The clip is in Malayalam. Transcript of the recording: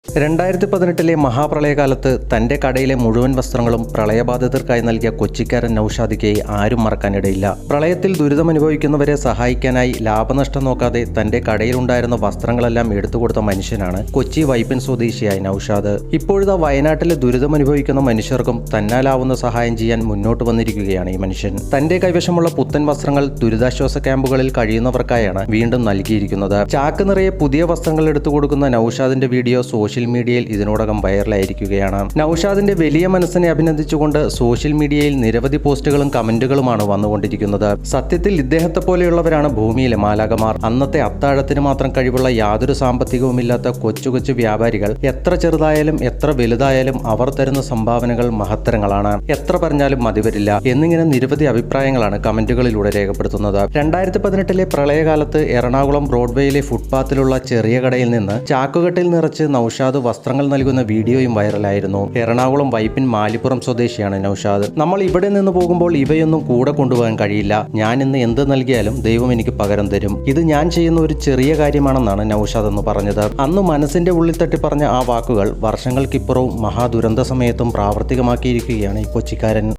2018 മഹാപ്രളയകാലത്ത് തന്റെ കടയിലെ മുഴുവൻ വസ്ത്രങ്ങളും പ്രളയബാധിതർക്കായി നൽകിയ കൊച്ചിക്കാരൻ നൌഷാദിനെ ആരും മറക്കാനിടയില്ല. പ്രളയത്തിൽ ദുരിതമനുഭവിക്കുന്നവരെ സഹായിക്കാനായി ലാഭനഷ്ടം നോക്കാതെ തന്റെ കടയിലുണ്ടായിരുന്ന വസ്ത്രങ്ങളെല്ലാം എടുത്തുകൊടുത്ത മനുഷ്യനാണ് കൊച്ചി വൈപ്പിൻ സ്വദേശിയായ നൌഷാദ്. ഇപ്പോഴത്തെ വയനാട്ടിലെ ദുരിതമനുഭവിക്കുന്ന മനുഷ്യർക്കും തന്നാലാവുന്ന സഹായം ചെയ്യാൻ മുന്നോട്ട് വന്നിരിക്കുകയാണ് ഈ മനുഷ്യൻ. തന്റെ കൈവശമുള്ള പുത്തൻ വസ്ത്രങ്ങൾ ദുരിതാശ്വാസ ക്യാമ്പുകളിൽ കഴിയുന്നവർക്കായാണ് വീണ്ടും നൽകിയിരിക്കുന്നത്. ചാക്ക് നിറയെ പുതിയ വസ്ത്രങ്ങൾ എടുത്തുകൊടുക്കുന്ന നൌഷാദിന്റെ വീഡിയോ സോഷ്യൽ മീഡിയയിൽ ഇതിനോടകം വൈറലായിരിക്കുകയാണ്. നൌഷാദിന്റെ വലിയ മനസ്സിനെ അഭിനന്ദിച്ചുകൊണ്ട് സോഷ്യൽ മീഡിയയിൽ നിരവധി പോസ്റ്റുകളും കമന്റുകളുമാണ് വന്നുകൊണ്ടിരിക്കുന്നത്. സത്യത്തിൽ ഇദ്ദേഹത്തെ പോലെയുള്ളവരാണ് ഭൂമിയിലെ മാലാഖമാർ. അന്നത്തെ അത്താഴത്തിന് മാത്രം കഴിവുള്ള യാതൊരു സാമ്പത്തികവുമില്ലാത്ത കൊച്ചു കൊച്ചു വ്യാപാരികൾ എത്ര ചെറുതായാലും എത്ര വലുതായാലും അവർ തരുന്ന സംഭാവനകൾ മഹത്തരങ്ങളാണ്. എത്ര പറഞ്ഞാലും മതിവരില്ല എന്നിങ്ങനെ നിരവധി അഭിപ്രായങ്ങളാണ് കമന്റുകളിലൂടെ രേഖപ്പെടുത്തുന്നത്. 2018 പ്രളയകാലത്ത് എറണാകുളം ബ്രോഡ്വേയിലെ ഫുട്പാത്തിലുള്ള ചെറിയ കടയിൽ നിന്ന് ചാക്കുകെട്ടിൽ നിറച്ച് നൌഷാദ് വസ്ത്രങ്ങൾ നൽകുന്ന വീഡിയോയും വൈറലായിരുന്നു. എറണാകുളം വൈപ്പിൻ മാലിപ്പുറം സ്വദേശിയാണ് നൌഷാദ്. നമ്മൾ ഇവിടെ നിന്ന് പോകുമ്പോൾ ഇവയൊന്നും കൂടെ കൊണ്ടുപോകാൻ കഴിയില്ല. ഞാൻ ഇന്ന് എന്ത് നൽകിയാലും ദൈവം എനിക്ക് പകരം തരും. ഇത് ഞാൻ ചെയ്യുന്ന ഒരു ചെറിയ കാര്യമാണെന്നാണ് നൌഷാദ് എന്ന് പറഞ്ഞത്. അന്ന് മനസ്സിന്റെ ഉള്ളിൽ തട്ടി പറഞ്ഞ ആ വാക്കുകൾ വർഷങ്ങൾക്കിപ്പുറവും മഹാദുരന്ത സമയത്തും പ്രാവർത്തികമാക്കിയിരിക്കുകയാണ് ഈ കൊച്ചിക്കാരൻ.